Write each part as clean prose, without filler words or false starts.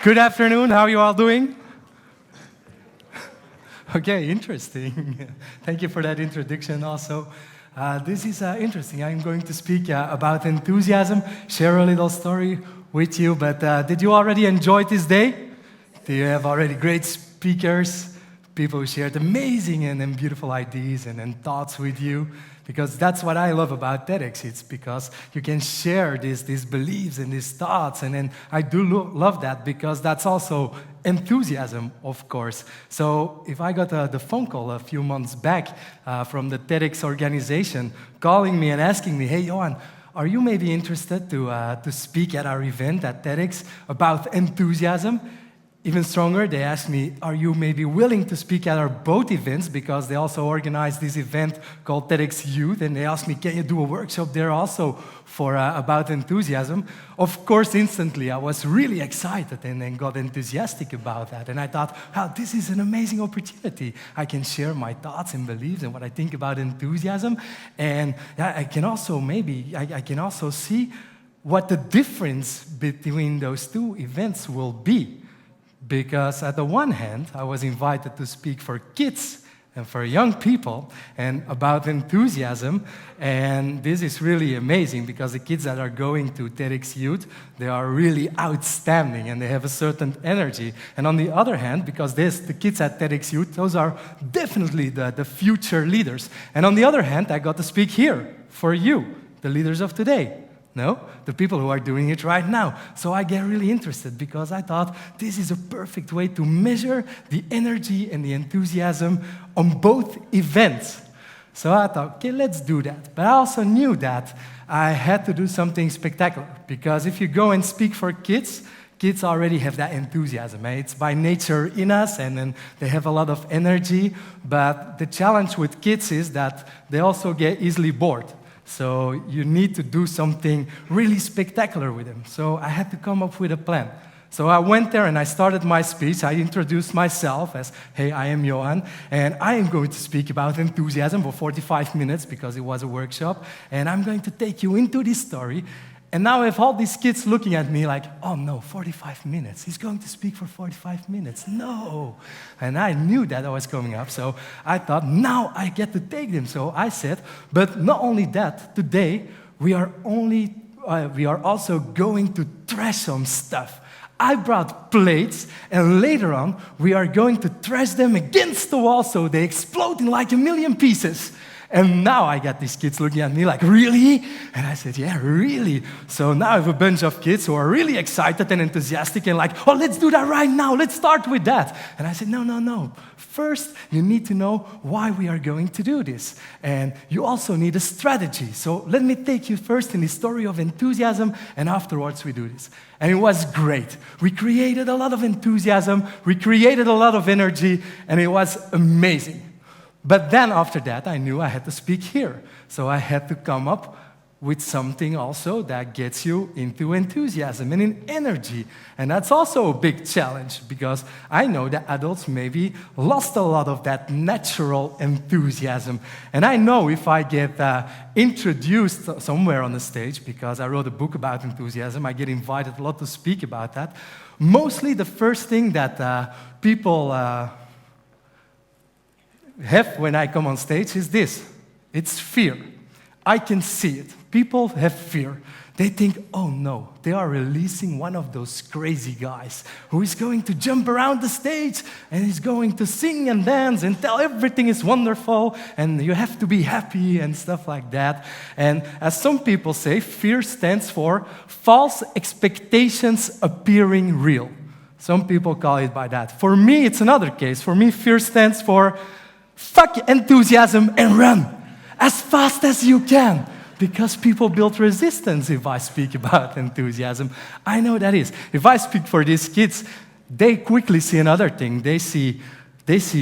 Good afternoon, how are you all doing? Okay, interesting. Thank you for that introduction also. This is interesting. I'm going to speak about enthusiasm, share a little story with you, but did you already enjoy this day? Do you have already great speakers, people who shared amazing and beautiful ideas and thoughts with you? Because that's what I love about TEDx. It's because you can share these beliefs and these thoughts, and I do love that because that's also enthusiasm, of course. So if I got the phone call a few months back from the TEDx organization calling me and asking me, hey, Johan, are you maybe interested to speak at our event at TEDx about enthusiasm? Even stronger, they asked me, are you maybe willing to speak at our both events? Because they also organized this event called TEDx Youth, and they asked me, can you do a workshop there also for about enthusiasm? Of course, instantly, I was really excited and got enthusiastic about that. And I thought, wow, this is an amazing opportunity. I can share my thoughts and beliefs and what I think about enthusiasm. And I can also see what the difference between those two events will be. Because at the one hand, I was invited to speak for kids and for young people and about enthusiasm. And this is really amazing because the kids that are going to TEDx Youth, they are really outstanding and they have a certain energy. And on the other hand, because the kids at TEDx Youth, those are definitely the future leaders. And on the other hand, I got to speak here for you, the leaders of today. No, the people who are doing it right now. So I get really interested because I thought this is a perfect way to measure the energy and the enthusiasm on both events. So I thought, okay, let's do that. But I also knew that I had to do something spectacular because if you go and speak for kids, kids already have that enthusiasm. It's by nature in us, and then they have a lot of energy. But the challenge with kids is that they also get easily bored. So you need to do something really spectacular with them. So I had to come up with a plan. So I went there and I started my speech. I introduced myself as, hey, I am Johan, and I am going to speak about enthusiasm for 45 minutes because it was a workshop, and I'm going to take you into this story. And now I have all these kids looking at me like, oh no, 45 minutes. He's going to speak for 45 minutes. No. And I knew that was coming up. So I thought, now I get to take them. So I said, but not only that, today we are also going to trash some stuff. I brought plates, and later on, we are going to trash them against the wall so they explode in like a million pieces. And now I got these kids looking at me like, really? And I said, yeah, really. So now I have a bunch of kids who are really excited and enthusiastic and like, oh, let's do that right now. Let's start with that. And I said, no. First, you need to know why we are going to do this. And you also need a strategy. So let me take you first in the story of enthusiasm, and afterwards we do this. And it was great. We created a lot of enthusiasm. We created a lot of energy, and it was amazing. But then after that, I knew I had to speak here. So I had to come up with something also that gets you into enthusiasm and in energy. And that's also a big challenge because I know that adults maybe lost a lot of that natural enthusiasm. And I know if I get introduced somewhere on the stage, because I wrote a book about enthusiasm, I get invited a lot to speak about that. Mostly the first thing that people have when I come on stage is this. It's fear. I can see it. People have fear. They think, oh no, they are releasing one of those crazy guys who is going to jump around the stage and is going to sing and dance and tell everything is wonderful and you have to be happy and stuff like that. And as some people say, fear stands for false expectations appearing real. Some people call it by that. For me, it's another case. For me, fear stands for fuck enthusiasm and run as fast as you can. Because people build resistance if I speak about enthusiasm. I know that is. If I speak for these kids, they quickly see another thing. They see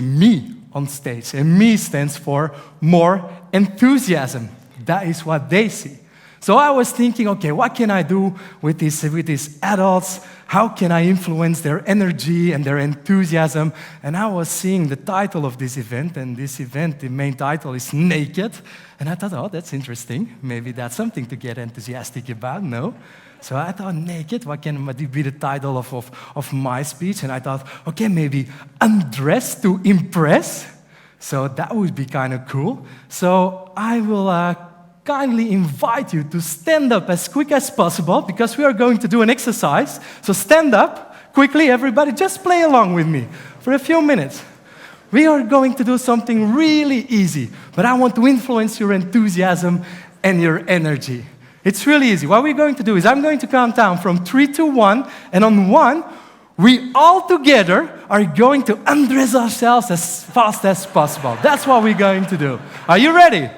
me on stage. And me stands for more enthusiasm. That is what they see. So I was thinking, okay, what can I do with these adults? how can I influence their energy and their enthusiasm? And I was seeing the title of this event, and this event, the main title is Naked. And I thought, oh, that's interesting. Maybe that's something to get enthusiastic about, no? So I thought, naked, what can be the title of my speech? And I thought, okay, maybe undress to impress. So that would be kind of cool. So I will kindly invite you to stand up as quick as possible because we are going to do an exercise. So stand up quickly, everybody. Just play along with me for a few minutes. We are going to do something really easy, but I want to influence your enthusiasm and your energy. It's really easy. What we're going to do is I'm going to count down from 3 to 1, and on 1, we all together are going to undress ourselves as fast as possible. That's what we're going to do. Are you ready?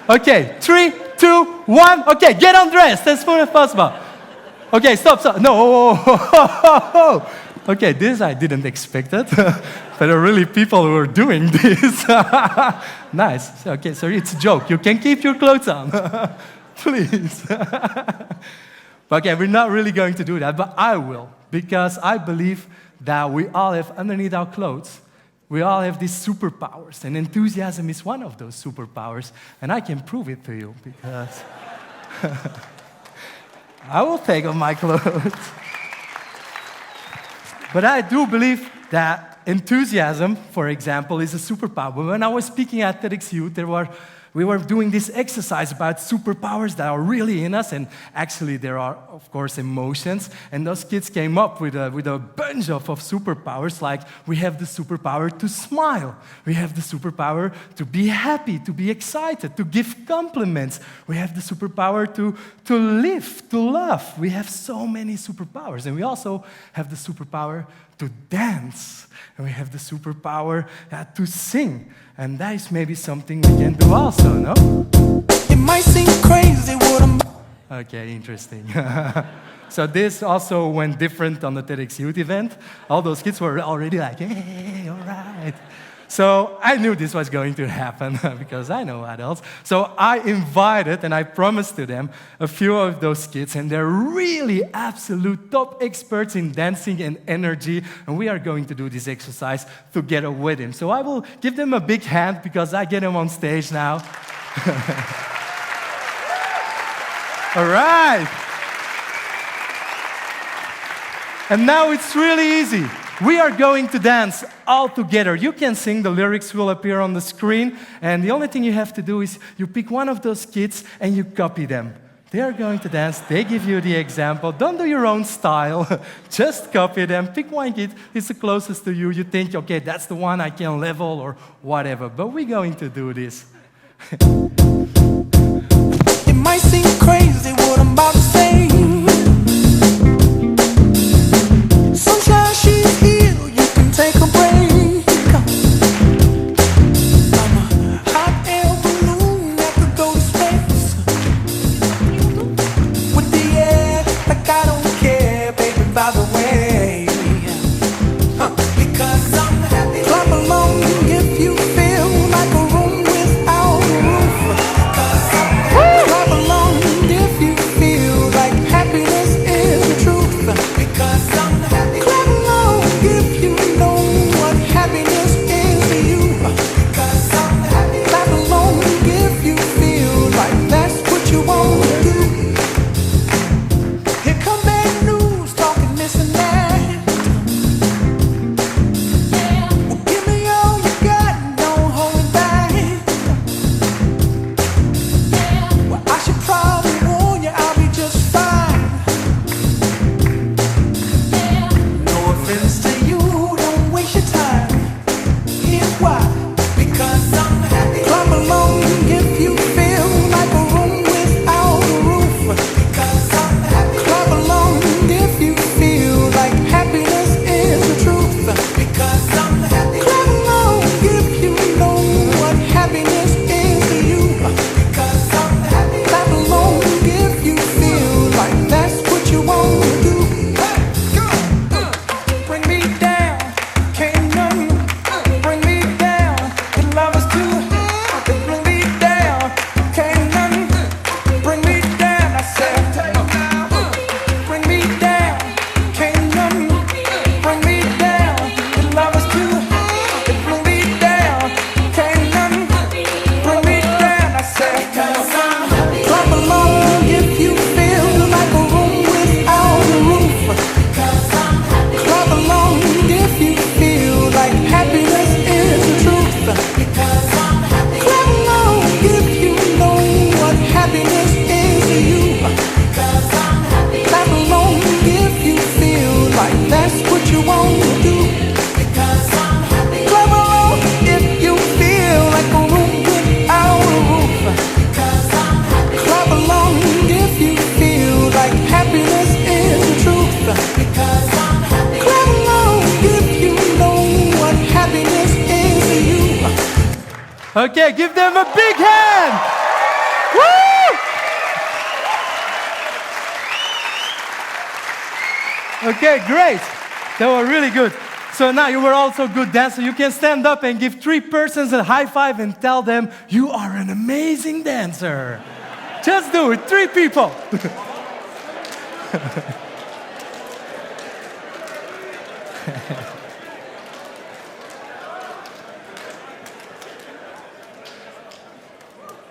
Okay, 3, 2, 1. Okay, get undressed as soon as possible. Okay, stop. No. Okay, this I didn't expect it. But there are really people who are doing this. Nice. Okay, so it's a joke. You can keep your clothes on. Please. Okay, we're not really going to do that, but I will. Because I believe that we all have, underneath our clothes, we all have these superpowers. And enthusiasm is one of those superpowers. And I can prove it to you because I will take off my clothes. But I do believe that enthusiasm, for example, is a superpower. When I was speaking at TEDx Youth, we were doing this exercise about superpowers that are really in us, and actually there are, of course, emotions. And those kids came up with a bunch of superpowers, like we have the superpower to smile. We have the superpower to be happy, to be excited, to give compliments. We have the superpower to live, to love. We have so many superpowers. And we also have the superpower to dance. And we have the superpower to sing. And that is maybe something we can do also, no? It might seem crazy what I'm... Okay, interesting. So this also went different on the TEDx Youth event. All those kids were already like, hey, all right. So I knew this was going to happen because I know adults. So I invited and I promised to them a few of those kids, and they're really absolute top experts in dancing and energy, and we are going to do this exercise together with them. So I will give them a big hand because I get them on stage now. All right. And now it's really easy. We are going to dance all together. You can sing, the lyrics will appear on the screen, and the only thing you have to do is you pick one of those kids and you copy them. They are going to dance, they give you the example. Don't do your own style, just copy them. Pick one kid, it's the closest to you. You think, okay, that's the one I can level or whatever, but we're going to do this. It might seem crazy what I'm about to say. Sunshine, she's here, you can take a break. I'm a hot air balloon that could go to space. With the air, like I don't care, baby, by the way. Because I'm happy. Clap along if you feel like a room without a roof. Okay, give them a big hand. Woo! Okay, great. They were really good. So now you were also good dancer. You can stand up and give 3 persons a high five and tell them you are an amazing dancer. Just do it, 3 people.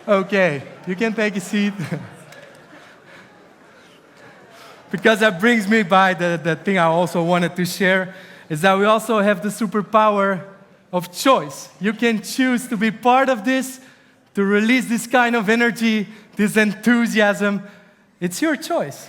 Okay, you can take a seat. Because that brings me by the thing I also wanted to share, is that we also have the superpower of choice. You can choose to be part of this, to release this kind of energy, this enthusiasm. It's your choice.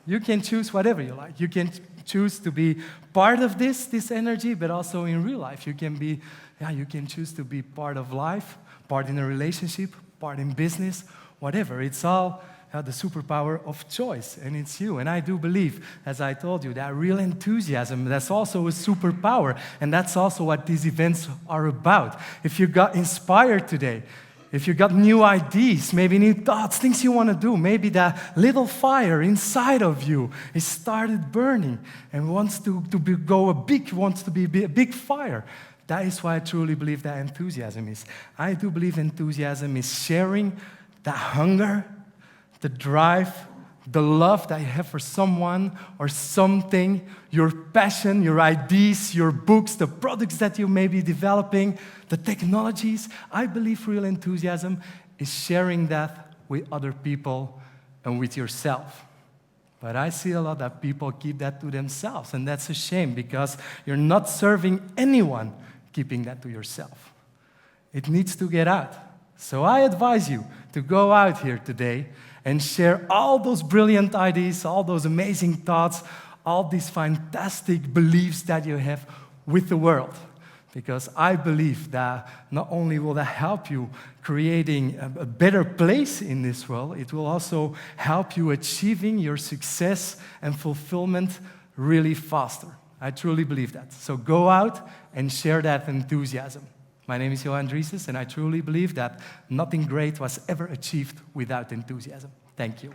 You can choose whatever you like. You can choose to be part of this energy, but also in real life. You can choose to be part of life, part in a relationship, part in business, whatever. It's all the superpower of choice, and it's you. And I do believe, as I told you, that real enthusiasm, that's also a superpower, and that's also what these events are about. If you got inspired today, if you got new ideas, maybe new thoughts, things you want to do, maybe that little fire inside of you is started burning and wants to be a big fire. That is why I truly believe that enthusiasm is. I do believe enthusiasm is sharing that hunger, the drive, the love that you have for someone or something, your passion, your ideas, your books, the products that you may be developing, the technologies. I believe real enthusiasm is sharing that with other people and with yourself. But I see a lot that people keep that to themselves, and that's a shame because you're not serving anyone keeping that to yourself. It needs to get out. So I advise you to go out here today and share all those brilliant ideas, all those amazing thoughts, all these fantastic beliefs that you have with the world. Because I believe that not only will that help you creating a better place in this world, it will also help you achieving your success and fulfillment really faster. I truly believe that. So go out and share that enthusiasm. My name is Johan Driessens, and I truly believe that nothing great was ever achieved without enthusiasm. Thank you.